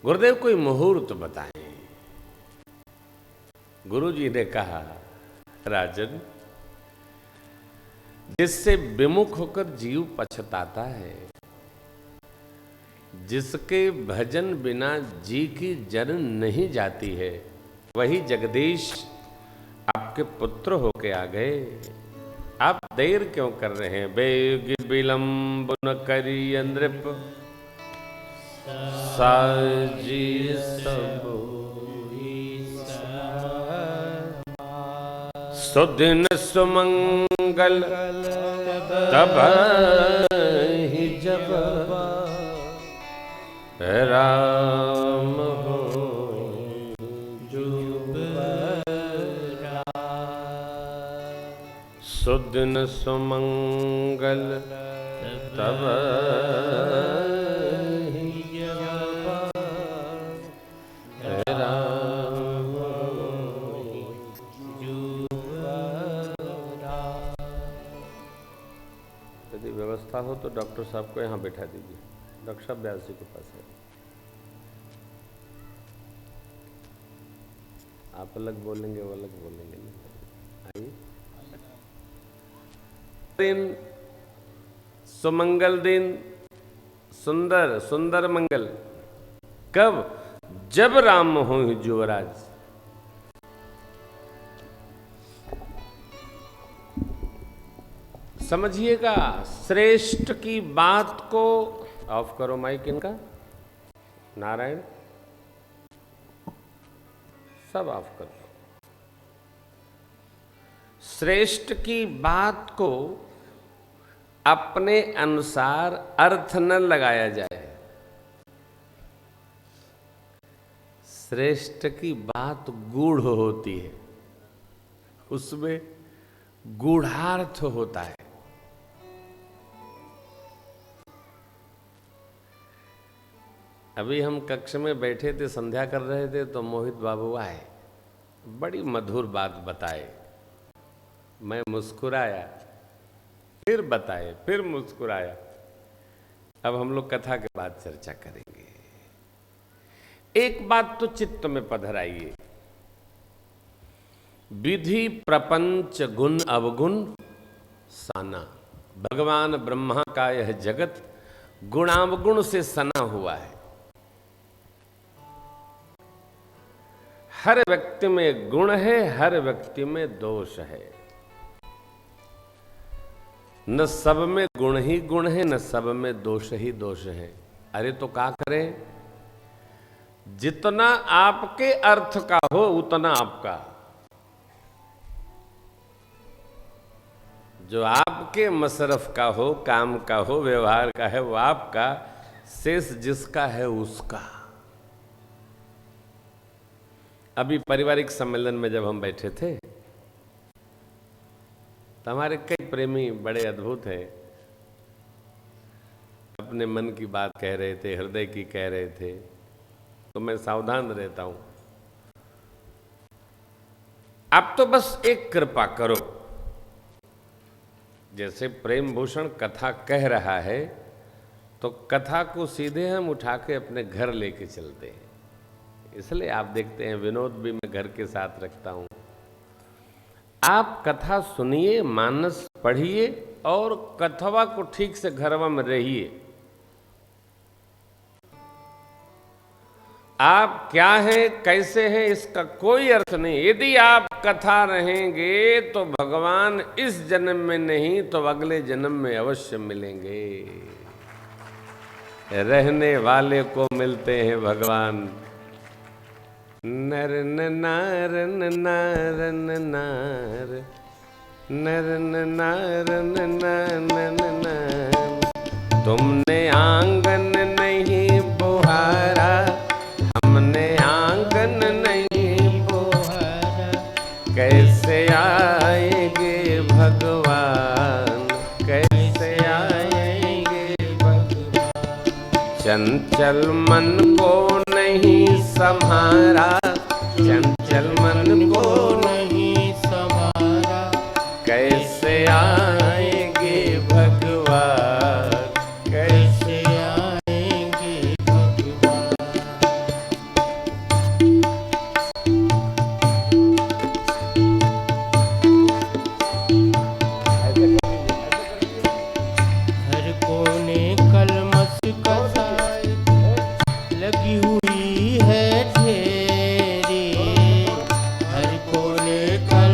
गुरुदेव कोई मुहूर्त बताएं। गुरु जी ने कहा, राजन, जिससे विमुख होकर जीव पछताता है, जिसके भजन बिना जी की जन नहीं जाती है, वही जगदीश आपके पुत्र होके आ गए। आप देर क्यों कर रहे हैं? बेग विलंब न करिय नृप, साजी सब सुदिन सुमंगल तब ही जब राम हो सुदिन सुमंगल तब ही जब राम यदि व्यवस्था हो तो डॉक्टर साहब को यहाँ बैठा दीजिए। डॉक्टर साहब व्यास जी के पास है। आप अलग बोलेंगे, वो अलग बोलेंगे। आइए। दिन सुमंगल दिन, सुंदर सुंदर मंगल कब? जब राम हो युवराज। समझिएगा, श्रेष्ठ की बात को ऑफ करो माइक इनका, नारायण सब ऑफ कर दो। श्रेष्ठ की बात को अपने अनुसार अर्थ न लगाया जाए। श्रेष्ठ की बात गूढ़ होती है, उसमें गूढ़ार्थ होता है। अभी हम कक्ष में बैठे थे, संध्या कर रहे थे, तो मोहित बाबू आए, बड़ी मधुर बात बताए। मैं मुस्कुराया, फिर बताए, फिर मुस्कुराया। अब हम लोग कथा के बाद चर्चा करेंगे। एक बात तो चित्त में पधराइए, विधि प्रपंच गुण अवगुण साना। भगवान ब्रह्मा का यह जगत गुणावगुण से सना हुआ है। हर व्यक्ति में गुण है, हर व्यक्ति में दोष है। न सब में गुण ही गुण है, न सब में दोष ही दोष है। अरे तो क्या करें? जितना आपके अर्थ का हो उतना आपका, जो आपके मसरफ का हो, काम का हो, व्यवहार का है, वो आपका। शेष जिसका है उसका। अभी पारिवारिक सम्मेलन में जब हम बैठे थे तो हमारे कई प्रेमी बड़े अद्भुत हैं, अपने मन की बात कह रहे थे, हृदय की कह रहे थे। तो मैं सावधान रहता हूं। आप तो बस एक कृपा करो, जैसे प्रेम भूषण कथा कह रहा है तो कथा को सीधे हम उठा के अपने घर लेके चलते हैं। इसलिए आप देखते हैं विनोद भी मैं घर के साथ रखता हूं। आप कथा सुनिए, मानस पढ़िए और कथवा को ठीक से घरवा में रहिए। आप क्या हैं, कैसे हैं, इसका कोई अर्थ नहीं। यदि आप कथा रहेंगे तो भगवान इस जन्म में नहीं तो अगले जन्म में अवश्य मिलेंगे। रहने वाले को मिलते हैं भगवान। नर नार नार नार नर नार नार। तुमने आंगन नहीं बुहारा, हमने आंगन नहीं बुहारा, कैसे आएंगे भगवान, कैसे आएंगे भगवान। चंचल मन को नहीं संभारा, चंचल मन को नहीं संभारा, कैसे आएंगे भगवान, कैसे आएंगे भगवान। लगी हुई है ढेरी, हर कोने कल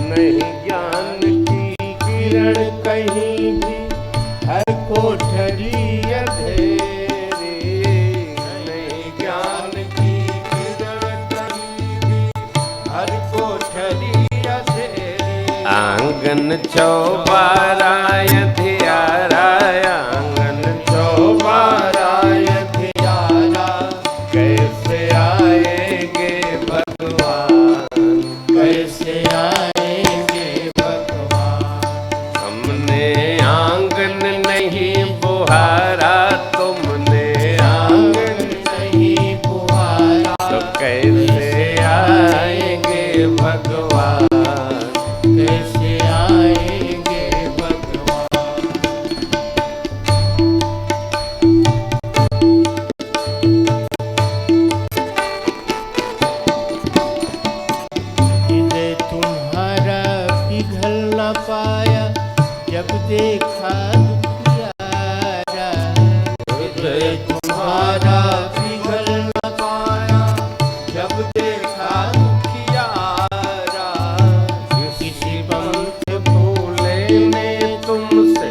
नहीं ज्ञान की किरण कहीं भी, हर कोठरी अंधेरी। नहीं ज्ञान की किरण कहीं भी, हर कोठरी अंधेरी। आंगन चौबारा अधियारा, आंगन चौबारा अधियारा, कैसे आएंगे भगवान, कैसे आएंगे भगवान। हमने आंगन नहीं बुहारा, तुमने आंगन नहीं बुहारा, तो कैसे आएंगे भगवान, कैसे आएंगे भगवान। हृदय तुम्हारा पिघल न पाया, जब देखा दुखियारा। हृदय तुम्हारा पिघल न पाया, जब देखा दुखियारा। किसी पंथ भूले ने तुमसे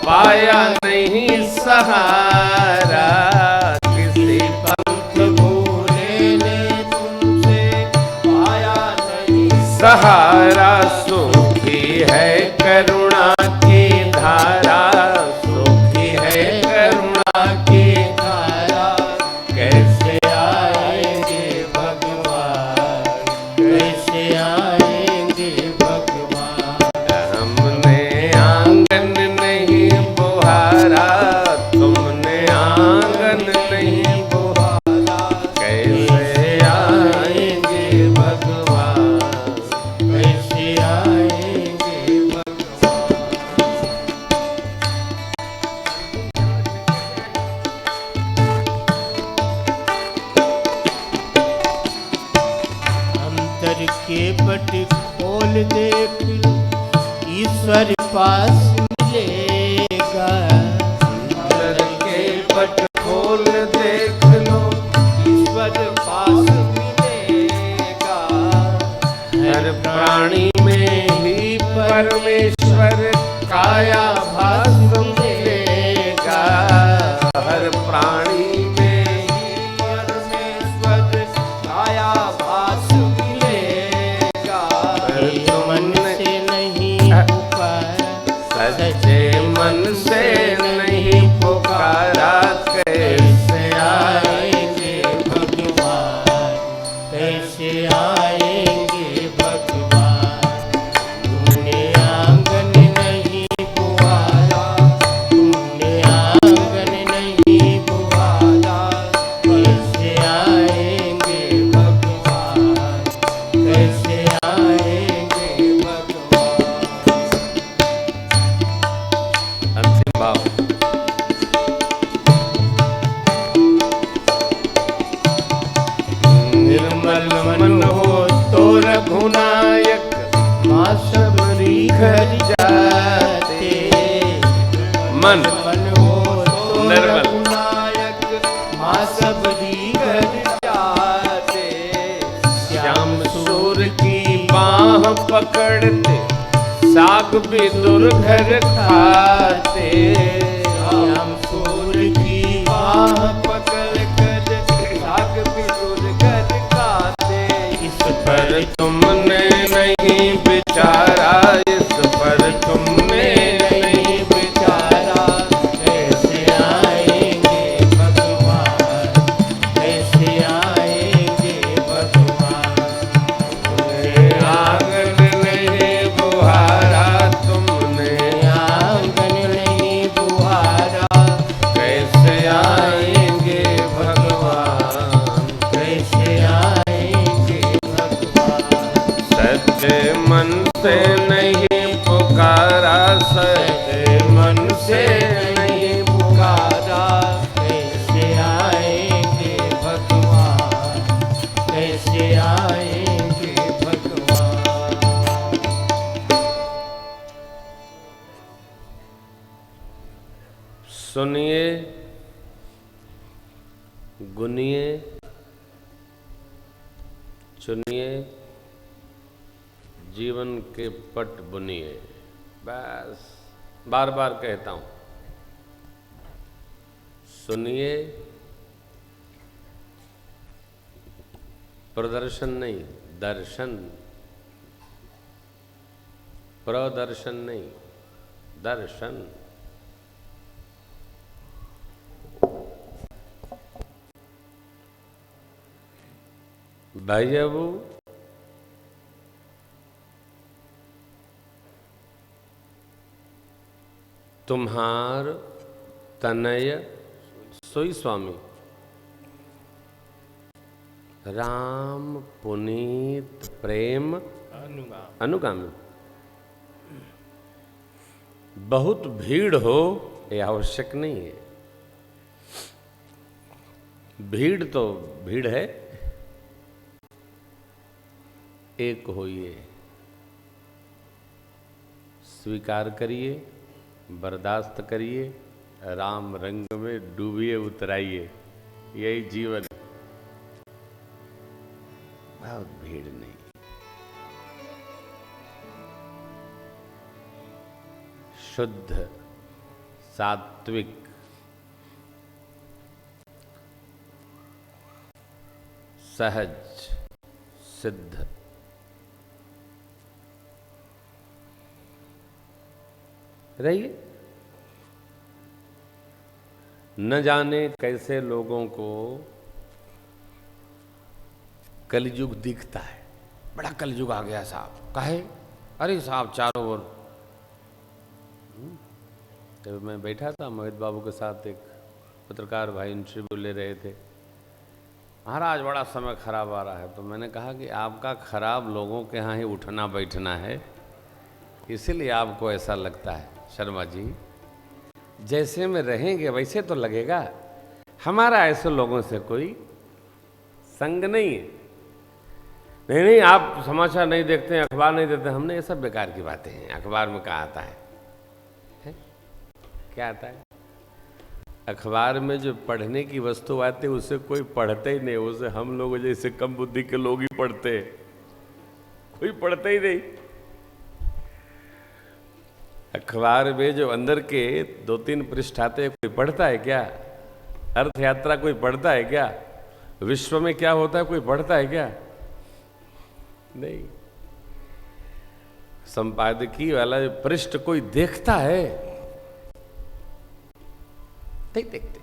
पाया नहीं सहारा, किसी पंथ भूले ने तुमसे पाया नहीं सहारा। सूखी है करुणा की धारा, सूखी है करुणा की धारा, कैसे आएंगे भगवान, कैसे आएंगे भगवान। हमने आंगन नहीं बुहारा, तुमने आंगन नहीं बुहारा, कैसे आएंगे भगवान, कैसे आएंगे भगवान। अंतर के पट खोल देख लो, ईश्वर पास मिलेगा। अंतर के पट खोल देख लो, ईश्वर पास मिलेगा। हर प्राणी में ही परमेश्वर काया भास मिलेगा, हर प्राणी में ही परमेश्वर काया भास मिलेगा। ये मन से नहीं पुकारा, सच्चे मन से नहीं पुकारा, कैसे आएंगे भगवान, कैसे आएंगे भगवान। तुमने आंगन नहीं बुहारा, तुमने आंगन नहीं बुहारा, कैसे आएंगे भगवान, कैसे आएंगे भगवान। अंतिम भाव। निर्मल मन हो तो रघुनायक, माँ सबरी घर जाते। मन मन हो तो निर्मल। रघुनायक, माँ सबरी घर जाते। श्याम सूर की बाह पकड़ते, साग भी दुर्घर खाते। श्याम सूर की बाह पकड़ कर, साग भी दुर्घर खाते। इस पर तुमने नहीं विचारा, इस पर तुमने नहीं विचारा, कैसे आएंगे भगवान, कैसे आएंगे भगवान। तुमने आंगन नहीं बुहारा, तुमने आंगन नहीं बुहारा, कैसे आएंगे भगवान, कैसे आएंगे भगवान। सच्चे मन से नहीं पुकारा, सच्चे मन से नहीं पुकारा, कैसे आएंगे भगवान, कैसे आएंगे भगवान। सुनिए, गुनिए, चुनिए, जीवन के पट बुनिए। बस बार बार कहता हूं, सुनिए, प्रदर्शन नहीं, दर्शन, प्रदर्शन नहीं, दर्शन। भाई अबू, तुम्हार तनय सोई स्वामी, राम पुनीत प्रेम अनुगामी। बहुत भीड़ हो ये आवश्यक नहीं है। भीड़ तो भीड़ है, एक होइए, स्वीकार करिए, बर्दाश्त करिए, राम रंग में डूबिए, उतराइए। यही जीवन, बहुत भीड़ नहीं। शुद्ध, सात्विक, सहज, सिद्ध। रहिए। न जाने कैसे लोगों को कलयुग दिखता है। बड़ा कलयुग आ गया साहब, काहे? अरे साहब चारों ओर। तो मैं बैठा था मोहित बाबू के साथ, एक पत्रकार भाई इंटरव्यू ले रहे थे। महाराज बड़ा समय खराब आ रहा है। तो मैंने कहा कि आपका खराब लोगों के यहाँ ही उठना बैठना है, इसीलिए आपको ऐसा लगता है। शर्मा जी, जैसे में रहेंगे वैसे तो लगेगा। हमारा ऐसे लोगों से कोई संग नहीं है। नहीं नहीं, आप समाचार नहीं देखते हैं, अखबार नहीं देखते। हमने ये सब बेकार की बातें हैं। अखबार में क्या आता है? क्या आता है? अखबार में जो पढ़ने की वस्तु आती है उसे कोई पढ़ते ही नहीं। उसे हम लोग जैसे कम बुद्धि के लोग ही पढ़ते हैं, कोई पढ़ते ही नहीं। अखबार में जो अंदर के 2-3 पृष्ठ आते हैं, कोई पढ़ता है क्या? अर्थ यात्रा कोई पढ़ता है क्या? विश्व में क्या होता है कोई पढ़ता है क्या? नहीं। संपादकीय वाला पृष्ठ कोई देखता है? नहीं देखते।